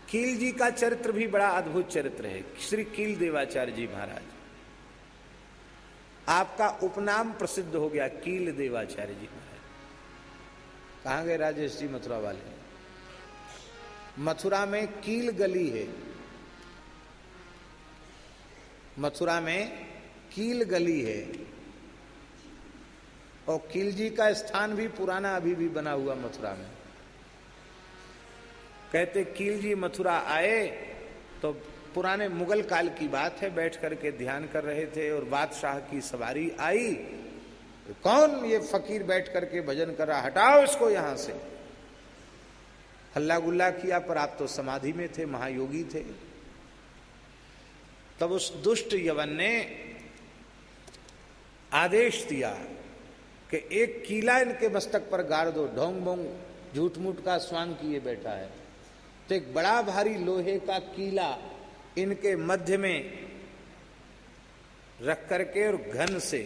कील जी का चरित्र भी बड़ा अद्भुत चरित्र है। श्री कील देवाचार्य जी महाराज, आपका उपनाम प्रसिद्ध हो गया कील देवाचार्य जी महाराज। कहां गए राजेश जी मथुरा वाले? मथुरा में कील गली है, मथुरा में कील गली है, और कील जी का स्थान भी पुराना अभी भी बना हुआ मथुरा में। कहते कील जी मथुरा आए तो पुराने मुगल काल की बात है, बैठ करके ध्यान कर रहे थे और बादशाह की सवारी आई। कौन ये फकीर बैठ करके भजन कर रहा, हटाओ इसको यहां से। हल्ला गुल्ला किया, पर आप तो समाधि में थे, महायोगी थे। तब उस दुष्ट यवन ने आदेश दिया कि एक कीला इनके मस्तक पर गाड़ दो। ढोंग बोंग झूठ मूठ का स्वांग किए बैठा है। तो एक बड़ा भारी लोहे का कीला इनके मध्य में रख करके और घन से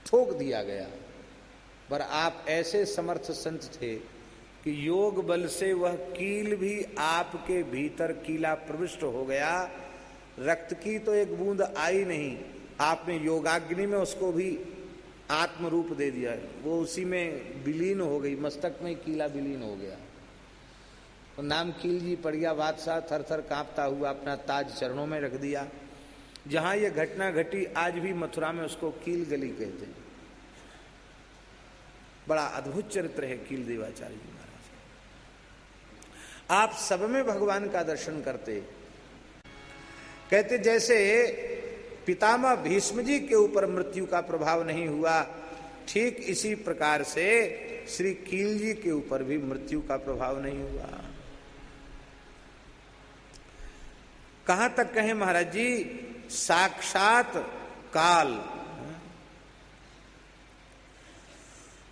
ठोक दिया गया। पर आप ऐसे समर्थ संत थे कि योग बल से वह कील भी आपके भीतर कीला प्रविष्ट हो गया। रक्त की तो एक बूंद आई नहीं, आपने योगाग्नि में उसको भी आत्म रूप दे दिया, वो उसी में विलीन हो गई, मस्तक में कीला विलीन हो गया। तो नाम कील जी पड़ गया। बादशाह थर थर कांपता हुआ अपना ताज चरणों में रख दिया। जहां यह घटना घटी आज भी मथुरा में उसको कील गली कहते हैं। बड़ा अद्भुत चरित्र है कील देवाचार्य जी महाराज। आप सब में भगवान का दर्शन करते। कहते जैसे पितामह भीष्म जी के ऊपर मृत्यु का प्रभाव नहीं हुआ, ठीक इसी प्रकार से श्री कील जी के ऊपर भी मृत्यु का प्रभाव नहीं हुआ। कहां तक कहें महाराज जी? साक्षात काल,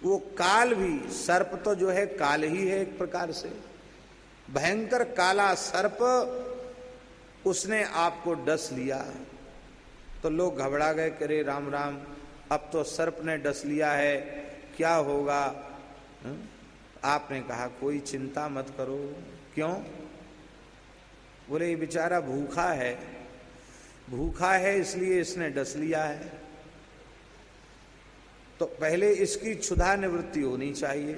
वो काल भी, सर्प तो जो है काल ही है एक प्रकार से, भयंकर काला सर्प, उसने आपको डस लिया। तो लोग घबरा गए, करे राम राम, अब तो सर्प ने डस लिया है, क्या होगा? आपने कहा कोई चिंता मत करो। क्यों? बोले ये बेचारा भूखा है, भूखा है इसलिए इसने डस लिया है, तो पहले इसकी क्षुधा निवृत्ति होनी चाहिए।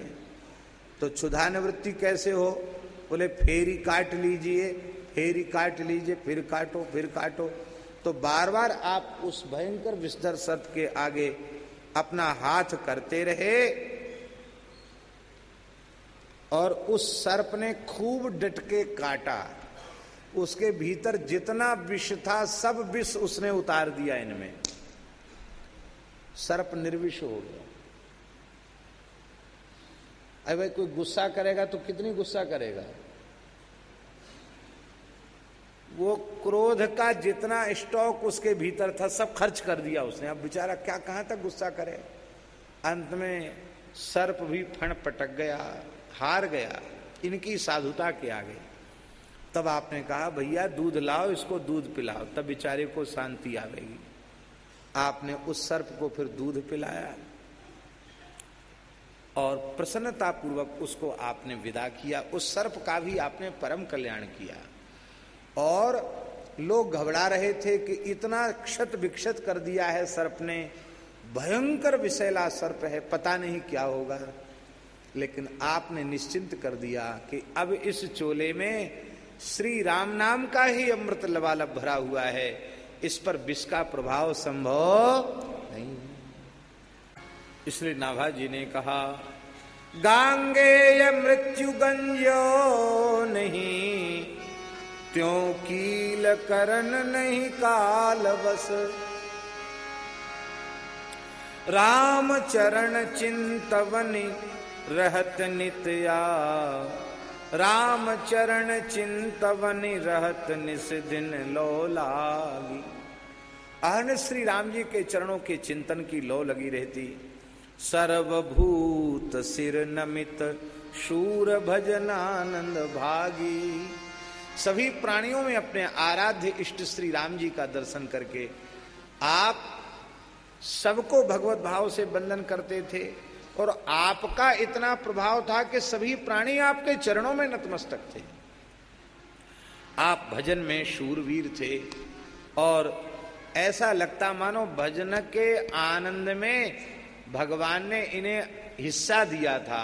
तो क्षुधा निवृत्ति कैसे हो? बोले फेरी काट लीजिए, फेरी काट लीजिए, फिर काटो, फिर काटो। तो बार बार आप उस भयंकर विषधर सर्प के आगे अपना हाथ करते रहे, और उस सर्प ने खूब डटके काटा। उसके भीतर जितना विष था सब विष उसने उतार दिया इनमें। सर्प निर्विष हो गया। अरे भाई कोई गुस्सा करेगा तो कितनी गुस्सा करेगा? वो क्रोध का जितना स्टॉक उसके भीतर था सब खर्च कर दिया उसने। अब बेचारा क्या कहां तक गुस्सा करे? अंत में सर्प भी फण पटक गया, हार गया इनकी साधुता के आगे। तब आपने कहा भैया दूध लाओ, इसको दूध पिलाओ, तब बेचारे को शांति आवेगी। आपने उस सर्प को फिर दूध पिलाया और प्रसन्नता पूर्वक उसको आपने विदा किया। उस सर्प का भी आपने परम कल्याण किया। और लोग घबरा रहे थे कि इतना क्षत विक्षत कर दिया है सर्प ने, भयंकर विषैला सर्प है, पता नहीं क्या होगा। लेकिन आपने निश्चिंत कर दिया कि अब इस चोले में श्री राम नाम का ही अमृत लबालब भरा हुआ है, इस पर विष का प्रभाव संभव नहीं। इसलिए नाभा जी ने कहा गांगेय मृत्यु गंजो नहीं, त्यों कील करन नहीं काल बस। राम चरण चिंतवनि रहत नित्या, राम चरण चिंतवनि रहत निस दिन लो लागी। अहन श्री राम जी के चरणों के चिंतन की लो लगी रहती। सर्वभूत सिर नमित शूर भजनानंद भागी। सभी प्राणियों में अपने आराध्य इष्ट श्री राम जी का दर्शन करके आप सबको भगवत भाव से बंधन करते थे। और आपका इतना प्रभाव था कि सभी प्राणी आपके चरणों में नतमस्तक थे। आप भजन में शूरवीर थे और ऐसा लगता मानो भजन के आनंद में भगवान ने इन्हें हिस्सा दिया था।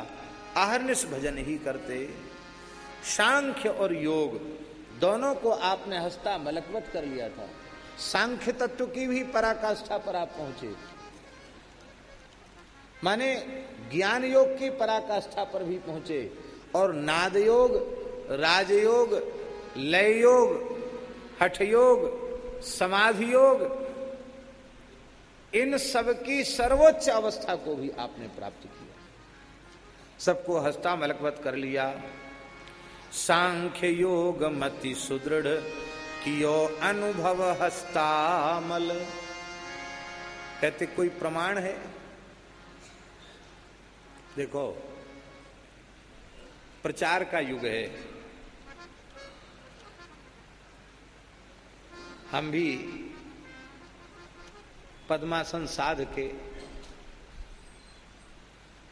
अहर्निश भजन ही करते। सांख्य और योग दोनों को आपने हस्ता मलकवत कर लिया था। सांख्य तत्व की भी पराकाष्ठा पर आप पहुंचे, माने ज्ञान योग की पराकाष्ठा पर भी पहुंचे, और नाद योग, राजयोग, लय योग, हठ योग, समाधि योग, इन सब की सर्वोच्च अवस्था को भी आपने प्राप्त किया। सबको हस्ता मलकवत कर लिया। सांख्य योग मति सुदृढ़ कियो अनुभव हस्तामल। कहते कोई प्रमाण है? देखो, प्रचार का युग है। हम भी पद्मासन साध के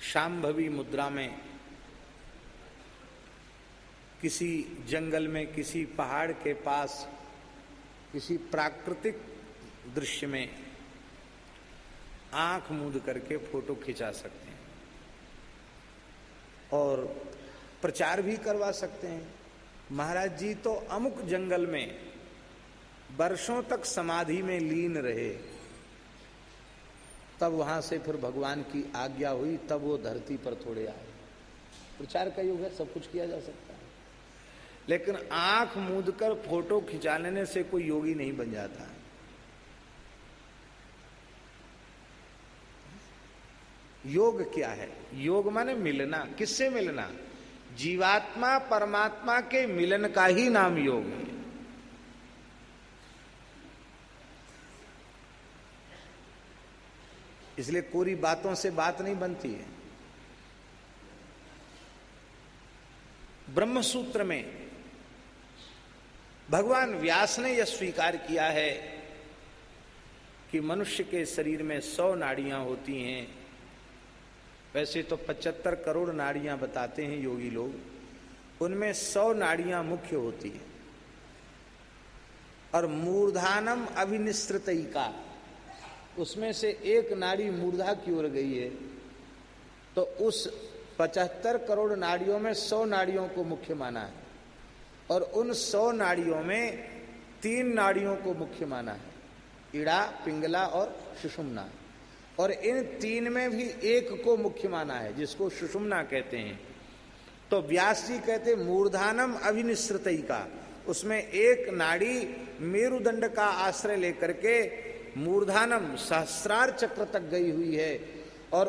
शांभवी मुद्रा में किसी जंगल में, किसी पहाड़ के पास, किसी प्राकृतिक दृश्य में आंख मूंद करके फोटो खिंचा सकते हैं और प्रचार भी करवा सकते हैं। महाराज जी तो अमुक जंगल में वर्षों तक समाधि में लीन रहे, तब वहां से फिर भगवान की आज्ञा हुई, तब वो धरती पर थोड़े आए। प्रचार का युग है, सब कुछ किया जा सकता है। लेकिन आंख मूंद कर फोटो खिंचा लेने से कोई योगी नहीं बन जाता है। योग क्या है? योग माने मिलना। किससे मिलना? जीवात्मा परमात्मा के मिलन का ही नाम योग है। इसलिए कोरी बातों से बात नहीं बनती है। ब्रह्म सूत्र में भगवान व्यास ने यह स्वीकार किया है कि मनुष्य के शरीर में 100 नाड़ियां होती हैं। वैसे तो 75 करोड़ नाड़ियां बताते हैं योगी लोग, उनमें 100 नाड़ियां मुख्य होती हैं। और मूर्धानम अभिनिश्रितैका, उसमें से एक नाड़ी मूर्धा की ओर गई है, तो उस 75 करोड़ नाड़ियों में 100 नाड़ियों को मुख्य माना है, और उन 100 नाड़ियों में 3 नाड़ियों को मुख्य माना है, इड़ा, पिंगला और सुषुम्ना। और इन 3 में भी एक को मुख्य माना है, जिसको सुषुम्ना कहते हैं। तो व्यास जी कहते मूर्धानम अभिनिश्रितैका, उसमें एक नाड़ी मेरुदंड का आश्रय लेकर के मूर्धानम सहस्रार चक्र तक गई हुई है, और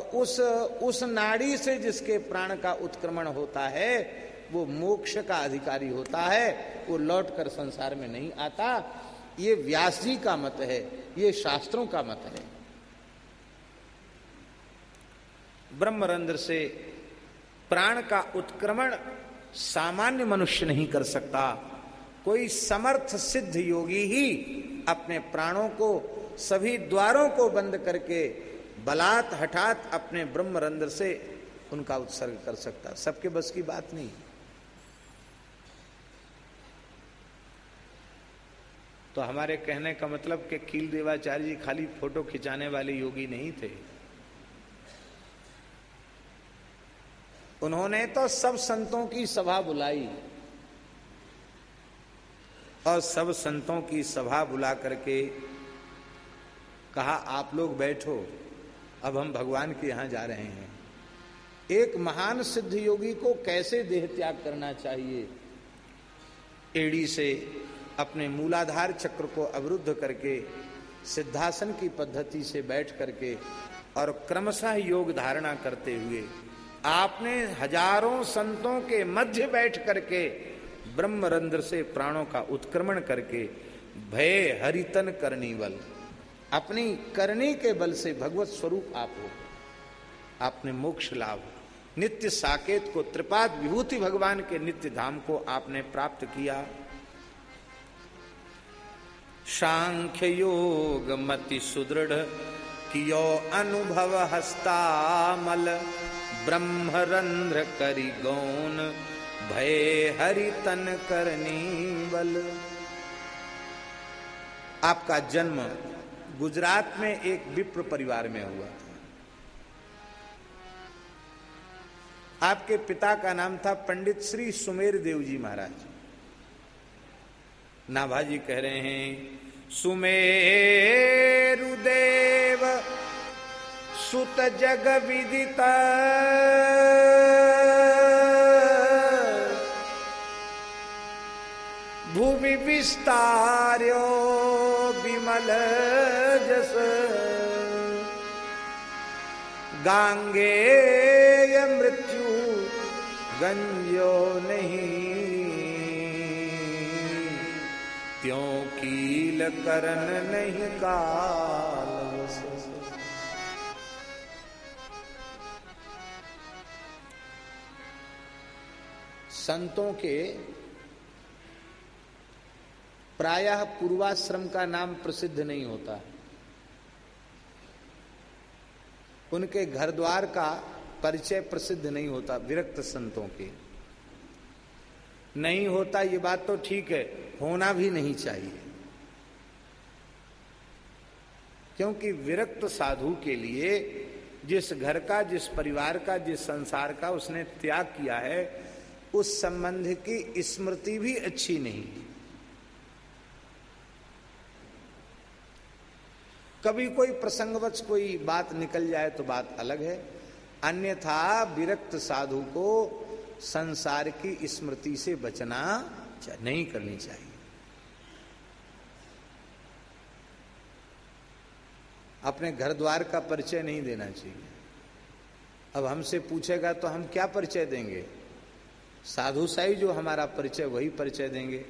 उस नाड़ी से जिसके प्राण का उत्क्रमण होता है वो मोक्ष का अधिकारी होता है, वो लौट कर संसार में नहीं आता। ये व्यास जी का मत है, ये शास्त्रों का मत है। ब्रह्मरंध्र से प्राण का उत्क्रमण सामान्य मनुष्य नहीं कर सकता। कोई समर्थ सिद्ध योगी ही अपने प्राणों को, सभी द्वारों को बंद करके बलात् हठात अपने ब्रह्मरंध्र से उनका उत्सर्ग कर सकता। सबके बस की बात नहीं। तो हमारे कहने का मतलब कि कील देवाचार्य जी खाली फोटो खिंचाने वाले योगी नहीं थे। उन्होंने तो सब संतों की सभा बुलाई, और सब संतों की सभा बुला करके कहा आप लोग बैठो, अब हम भगवान के यहां जा रहे हैं। एक महान सिद्ध योगी को कैसे देह त्याग करना चाहिए, एड़ी से अपने मूलाधार चक्र को अवरुद्ध करके सिद्धासन की पद्धति से बैठ करके और क्रमशः योग धारणा करते हुए आपने हजारों संतों के मध्य बैठ करके ब्रह्मरंध्र से प्राणों का उत्क्रमण करके भय हरितन करनी बल, अपनी करनी के बल से भगवत स्वरूप आप हो, आपने मोक्ष लाभ, नित्य साकेत को, त्रिपाद विभूति भगवान के नित्य धाम को आपने प्राप्त किया। सांख्य योग मति सुदृढ़ कियो अनुभव हस्तामल, ब्रह्मरंध्र करी गौन, भय हरि तन करनी बल। आपका जन्म गुजरात में एक विप्र परिवार में हुआ था। आपके पिता का नाम था पंडित श्री सुमेर देव जी महाराज। नाभाजी कह रहे हैं, सुमेरु देव सुत जग विदिता, भूमि विस्तार्यो विमल जस, गांगेय मृत्यु गंजो नहीं, त्यों कील करन नहीं काल। संतों के प्रायः पूर्वाश्रम का नाम प्रसिद्ध नहीं होता, उनके घर द्वार का परिचय प्रसिद्ध नहीं होता। विरक्त संतों के नहीं होता, ये बात तो ठीक है, होना भी नहीं चाहिए, क्योंकि विरक्त साधु के लिए जिस घर का, जिस परिवार का, जिस संसार का उसने त्याग किया है, उस संबंध की स्मृति भी अच्छी नहीं। कभी कोई प्रसंगवश कोई बात निकल जाए तो बात अलग है, अन्यथा विरक्त साधु को संसार की स्मृति से बचना नहीं करनी चाहिए। अपने घर द्वार का परिचय नहीं देना चाहिए। अब हमसे पूछेगा तो हम क्या परिचय देंगे? साधु साई जो हमारा परिचय वही परिचय देंगे,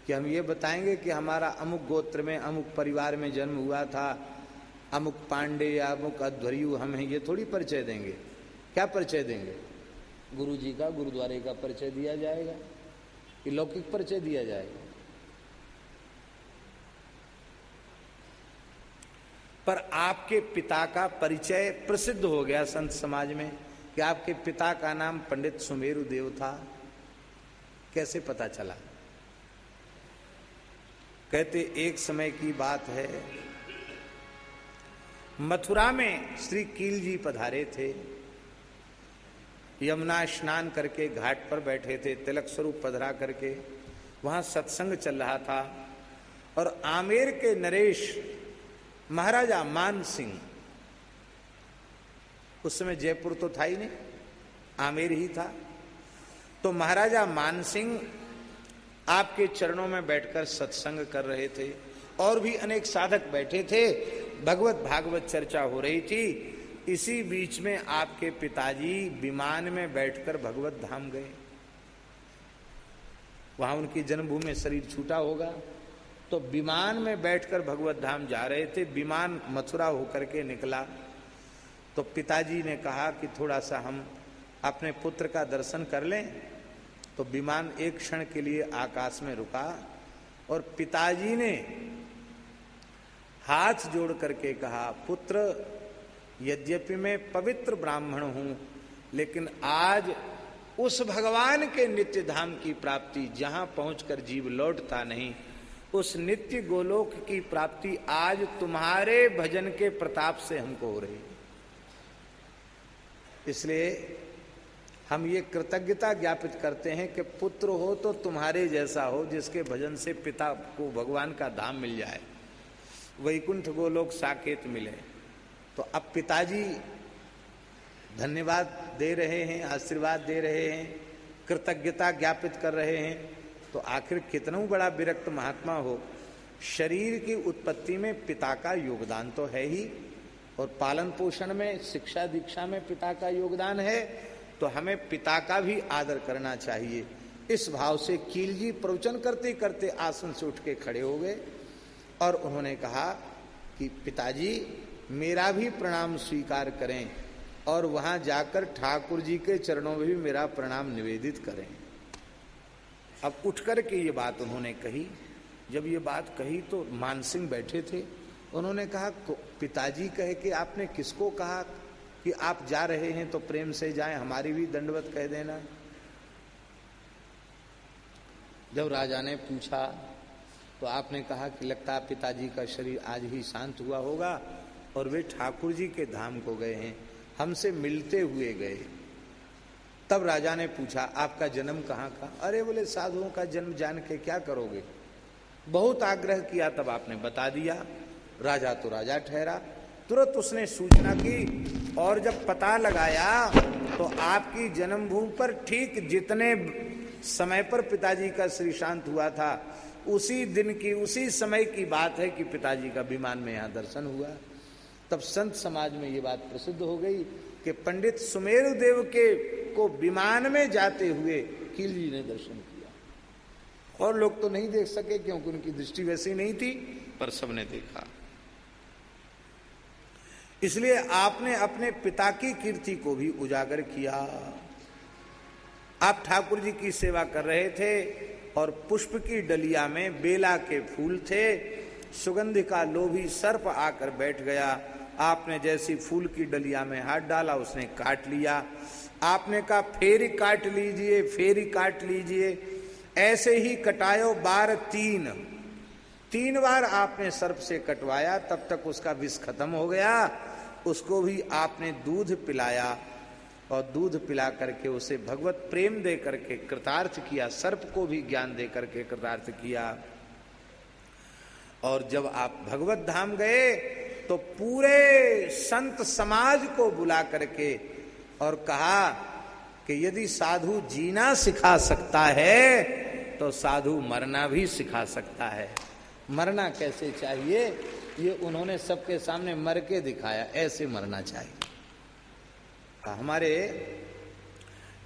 कि हम ये बताएंगे कि हमारा अमुक गोत्र में अमुक परिवार में जन्म हुआ था, अमुक पांडे या अमुक अध्वर्यु हम हैं, ये थोड़ी परिचय देंगे। क्या परिचय देंगे? गुरु जी का, गुरुद्वारे का परिचय दिया जाएगा कि लौकिक परिचय दिया जाएगा? पर आपके पिता का परिचय प्रसिद्ध हो गया संत समाज में कि आपके पिता का नाम पंडित सुमेरु देव था। कैसे पता चला? कहते एक समय की बात है, मथुरा में श्री कील जी पधारे थे। यमुना स्नान करके घाट पर बैठे थे, तिलक स्वरूप पधरा करके। वहां सत्संग चल रहा था और आमेर के नरेश महाराजा मान सिंह, उस समय जयपुर तो था ही नहीं, आमेर ही था, तो महाराजा मान सिंह आपके चरणों में बैठकर सत्संग कर रहे थे और भी अनेक साधक बैठे थे। भगवत भागवत चर्चा हो रही थी। इसी बीच में आपके पिताजी विमान में बैठकर भगवत धाम गए। वहां उनकी जन्मभूमि में शरीर छूटा होगा, तो विमान में बैठकर भगवत धाम जा रहे थे। विमान मथुरा होकर के निकला तो पिताजी ने कहा कि थोड़ा सा हम अपने पुत्र का दर्शन कर लें। तो विमान एक क्षण के लिए आकाश में रुका और पिताजी ने हाथ जोड़ करके कहा, पुत्र, यद्यपि मैं पवित्र ब्राह्मण हूं, लेकिन आज उस भगवान के नित्य धाम की प्राप्ति जहां पहुंचकर जीव लौटता नहीं, उस नित्य गोलोक की प्राप्ति आज तुम्हारे भजन के प्रताप से हमको हो रही। इसलिए हम ये कृतज्ञता ज्ञापित करते हैं कि पुत्र हो तो तुम्हारे जैसा हो, जिसके भजन से पिता को भगवान का धाम मिल जाए, वैकुंठ गोलोक साकेत मिले। तो अब पिताजी धन्यवाद दे रहे हैं, आशीर्वाद दे रहे हैं, कृतज्ञता ज्ञापित कर रहे हैं। तो आखिर कितना बड़ा विरक्त महात्मा हो, शरीर की उत्पत्ति में पिता का योगदान तो है ही, और पालन पोषण में, शिक्षा दीक्षा में पिता का योगदान है, तो हमें पिता का भी आदर करना चाहिए। इस भाव से कील जी प्रवचन करते करते आसन से उठ के खड़े हो गए और उन्होंने कहा कि पिताजी मेरा भी प्रणाम स्वीकार करें और वहां जाकर ठाकुर जी के चरणों में भी मेरा प्रणाम निवेदित करें। अब उठ कर के ये बात उन्होंने कही। जब ये बात कही तो मान सिंह बैठे थे, उन्होंने कहा पिताजी कहे कि आपने किसको कहा कि आप जा रहे हैं तो प्रेम से जाएं, हमारी भी दंडवत कह देना। जब राजा ने पूछा तो आपने कहा कि लगता है पिताजी का शरीर आज ही शांत हुआ होगा और वे ठाकुर जी के धाम को गए हैं, हमसे मिलते हुए गए। तब राजा ने पूछा आपका जन्म कहाँ का? अरे बोले साधुओं का जन्म जान के क्या करोगे? बहुत आग्रह किया तब आपने बता दिया। राजा तो राजा ठहरा, तुरंत उसने सूचना की और जब पता लगाया तो आपकी जन्मभूमि पर ठीक जितने समय पर पिताजी का श्री शांत हुआ था उसी दिन की उसी समय की बात है कि पिताजी का विमान में यहाँ दर्शन हुआ। तब संत समाज में ये बात प्रसिद्ध हो गई कि पंडित सुमेरु देव के को विमान में जाते हुए खिलजी ने दर्शन किया। और लोग तो नहीं देख सके क्योंकि उनकी दृष्टि वैसी नहीं थी, पर सबने देखा। इसलिए आपने अपने पिता की कीर्ति को भी उजागर किया। आप ठाकुर जी की सेवा कर रहे थे और पुष्प की डलिया में बेला के फूल थे। सुगंध का लोभी सर्प आकर बैठ गया। आपने जैसी फूल की डलिया में हाथ डाला उसने काट लिया। आपने कहा फेरी काट लीजिए, फेरी काट लीजिए। ऐसे ही कटायो बार तीन बार आपने सर्प से कटवाया, तब तक उसका विष खत्म हो गया। उसको भी आपने दूध पिलाया और दूध पिला करके उसे भगवत प्रेम दे करके कृतार्थ किया। सर्प को भी ज्ञान दे करके कृतार्थ किया। और जब आप भगवत धाम गए तो पूरे संत समाज को बुला करके और कहा कि यदि साधु जीना सिखा सकता है तो साधु मरना भी सिखा सकता है। मरना कैसे चाहिए ये उन्होंने सबके सामने मर के दिखाया, ऐसे मरना चाहिए। हमारे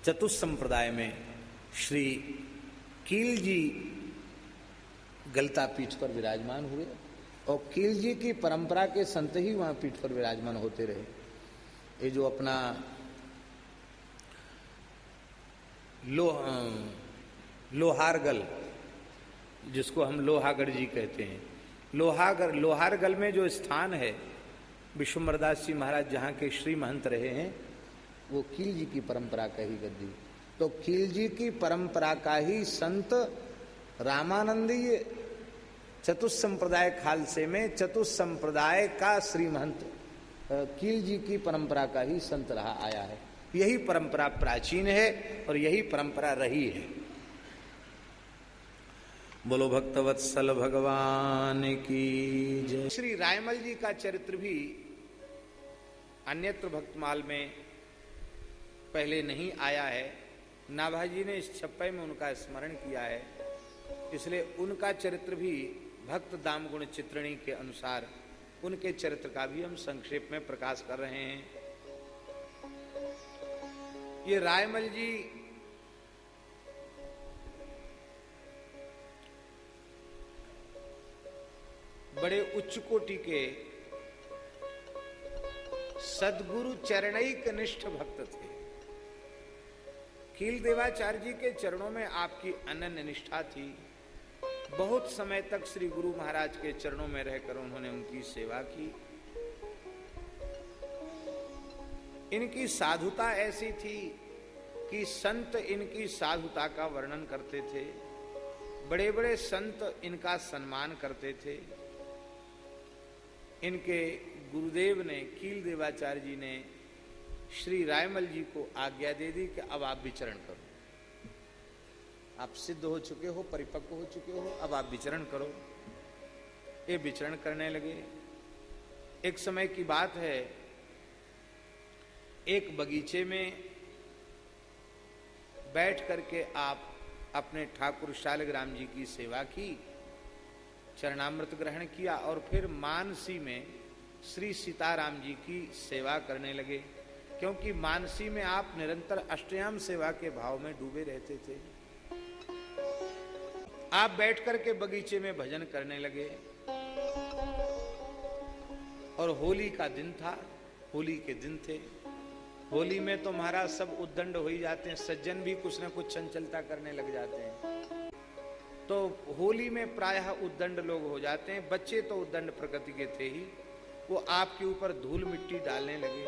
चतुस्संप्रदाय में श्री कील जी गलता पीठ पर विराजमान हुए और कील जी की परंपरा के संत ही वहां पीठ पर विराजमान होते रहे। ये जो अपना लोहारगल जिसको हम लोहागढ़ जी कहते हैं, लोहारगल में जो स्थान है विश्वम्बरदास जी महाराज जहाँ के श्री महंत रहे हैं वो कील जी की परंपरा का ही गद्दी। तो कील जी की परंपरा का ही संत रामानंदीय चतुस्संप्रदाय खालसे में चतुस्संप्रदाय का श्री महंत कील जी की परंपरा का ही संत रहा आया है। यही परंपरा प्राचीन है और यही परंपरा रही है। बोलो भक्तवत्सल भगवान की जय। श्री रायमल जी का चरित्र भी अन्यत्र भक्तमाल में पहले नहीं आया है। नाभाजी ने इस छप्पे में उनका स्मरण किया है, इसलिए उनका चरित्र भी भक्त दाम गुण चित्रणी के अनुसार उनके चरित्र का भी हम संक्षेप में प्रकाश कर रहे हैं। ये रायमल जी बड़े उच्च कोटि के सद्गुरु चरणैक निष्ठ भक्त थे। कील देवाचार्य जी के चरणों में आपकी अनन्य निष्ठा थी। बहुत समय तक श्री गुरु महाराज के चरणों में रहकर उन्होंने उनकी सेवा की। इनकी साधुता ऐसी थी कि संत इनकी साधुता का वर्णन करते थे। बड़े बड़े संत इनका सम्मान करते थे। इनके गुरुदेव ने कील देवाचार्य जी ने श्री रायमल जी को आज्ञा दे दी कि अब आप विचरण करो, आप सिद्ध हो चुके हो, परिपक्व हो चुके हो, अब आप विचरण करो। ये विचरण करने लगे। एक समय की बात है, एक बगीचे में बैठ करके आप अपने ठाकुर शालिग्राम जी की सेवा की, चरणामृत ग्रहण किया और फिर मानसी में श्री सीताराम जी की सेवा करने लगे, क्योंकि मानसी में आप निरंतर अष्टयाम सेवा के भाव में डूबे रहते थे। आप बैठ करके बगीचे में भजन करने लगे और होली का दिन था, होली के दिन थे। होली में तो महाराज सब उद्दंड हो ही जाते हैं, सज्जन भी कुछ न कुछ चंचलता करने लग जाते हैं। तो होली में प्रायः उद्दंड लोग हो जाते हैं। बच्चे तो उद्दंड प्रकृति के थे ही, वो आपके ऊपर धूल मिट्टी डालने लगे।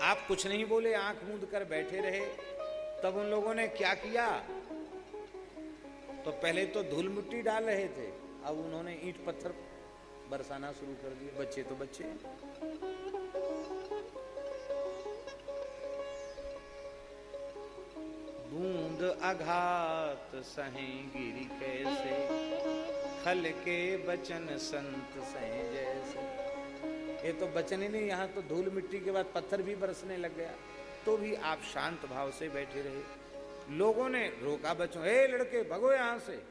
आप कुछ नहीं बोले, आंख मूंद कर बैठे रहे। तब उन लोगों ने क्या किया, तो पहले तो धूल मिट्टी डाल रहे थे, अब उन्होंने ईंट पत्थर बरसाना शुरू कर दिए। बच्चे तो बच्चे, बूंद आघात सहें गिरी कैसे, खल के बचन संत सहें जैसे। ये तो बचन ही नहीं, यहाँ तो धूल मिट्टी के बाद पत्थर भी बरसने लग गया। तो भी आप शांत भाव से बैठे रहे। लोगों ने रोका बच्चों, ए लड़के भगो यहां से,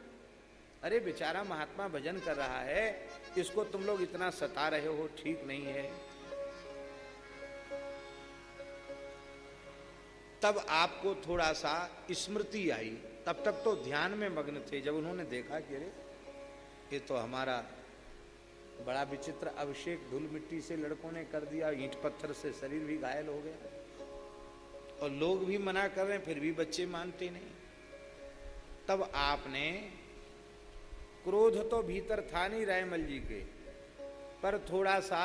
अरे बेचारा महात्मा भजन कर रहा है, इसको तुम लोग इतना सता रहे हो, ठीक नहीं है। तब आपको थोड़ा सा स्मृति आई। तब तक तो ध्यान में मग्न थे। जब उन्होंने देखा कि अरे ये तो हमारा बड़ा विचित्र अभिषेक धूल मिट्टी से लड़कों ने कर दिया, ईंट पत्थर से शरीर भी घायल हो गया, और लोग भी मना कर रहे हैं, फिर भी बच्चे मानते नहीं। तब आपने, क्रोध तो भीतर था नहीं रायमल जी के, पर थोड़ा सा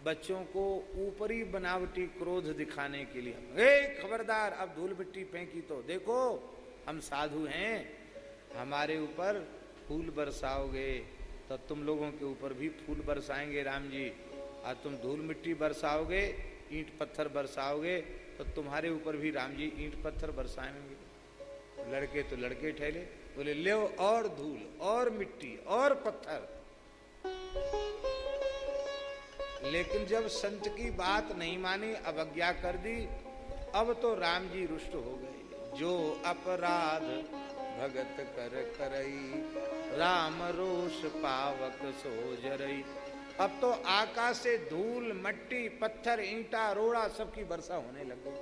बच्चों को ऊपरी बनावटी क्रोध दिखाने के लिए, ए खबरदार, अब धूल मिट्टी फेंकी तो देखो हम साधु हैं, हमारे ऊपर फूल बरसाओगे तो तुम लोगों के ऊपर भी फूल बरसाएंगे राम जी, और तुम धूल मिट्टी बरसाओगे, ईंट पत्थर बरसाओगे तो तुम्हारे ऊपर भी राम जी ईंट पत्थर बरसाएंगे। लड़के तो लड़के ठहरे, बोले ले और धूल और मिट्टी और पत्थर। लेकिन जब संत की बात नहीं मानी, अवज्ञा कर दी, अब तो राम जी रुष्ट हो गए। जो अपराध भगत कर करई, राम रोष पावक सो जरई। अब तो आकाश से धूल मट्टी पत्थर ईंटा रोड़ा सबकी वर्षा होने लग गई।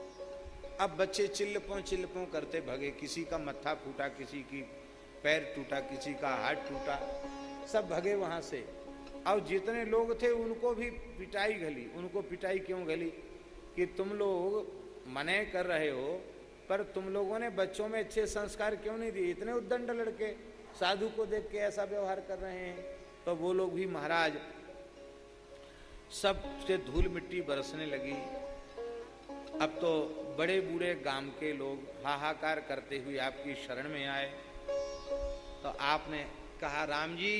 अब बच्चे चिल्लपों करते भगे, किसी का मत्था फूटा, किसी की पैर टूटा, किसी का हाथ टूटा, सब भगे वहां से। और जितने लोग थे उनको भी पिटाई घली। उनको पिटाई क्यों घली, कि तुम लोग मने कर रहे हो, पर तुम लोगों ने बच्चों में अच्छे संस्कार क्यों नहीं दिए। इतने उद्दंड लड़के साधु को देख के ऐसा व्यवहार कर रहे हैं। तो वो लोग भी महाराज सब से धूल मिट्टी बरसने लगी। अब तो बड़े बूढ़े गांव के लोग हाहाकार करते हुए आपकी शरण में आए। तो आपने कहा, राम जी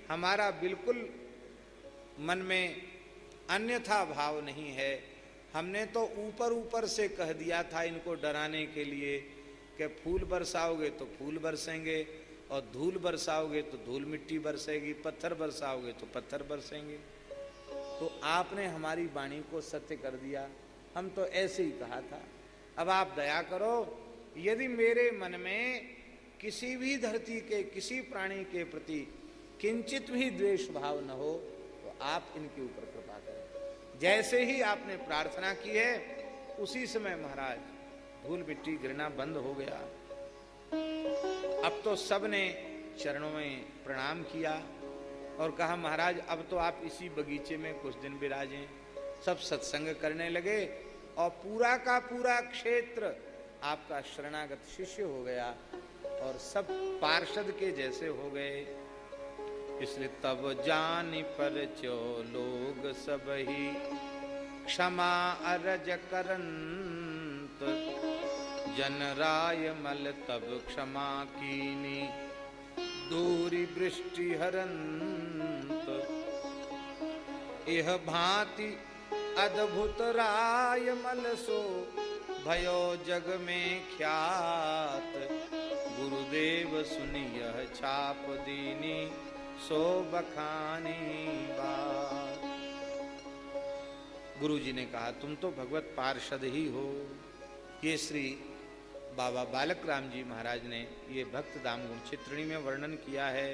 हमारा बिल्कुल मन में अन्यथा भाव नहीं है, हमने तो ऊपर ऊपर से कह दिया था इनको डराने के लिए कि फूल बरसाओगे तो फूल बरसेंगे, और धूल बरसाओगे तो धूल मिट्टी बरसेगी, पत्थर बरसाओगे तो पत्थर बरसेंगे। तो आपने हमारी वाणी को सत्य कर दिया, हम तो ऐसे ही कहा था। अब आप दया करो, यदि मेरे मन में किसी भी धरती के किसी प्राणी के प्रति किंचित भी द्वेष भाव न हो, तो आप इनके ऊपर कृपा करें। जैसे ही आपने प्रार्थना की है, उसी समय महाराज धूल मिट्टी गिरना बंद हो गया। अब तो सबने चरणों में प्रणाम किया और कहा, महाराज अब तो आप इसी बगीचे में कुछ दिन विराजें। सब सत्संग करने लगे और पूरा का पूरा क्षेत्र आपका शरणागत शिष्य हो गया और सब पार्षद के जैसे हो गए। इसलिए तब जानी पर चो लोग सब ही, क्षमा अरज करंत, जन राय मल तब क्षमा कीनी, दूरी वृष्टि हरंत। यह भांति अद्भुत राय मल सो, भयो जग में ख्यात, गुरुदेव सुनि यह छाप दीनी, सो बखानी बात। गुरु जी ने कहा, तुम तो भगवत पार्षद ही हो। ये श्री बाबा बालक राम जी महाराज ने ये भक्त दामगुण चित्रिणी में वर्णन किया है।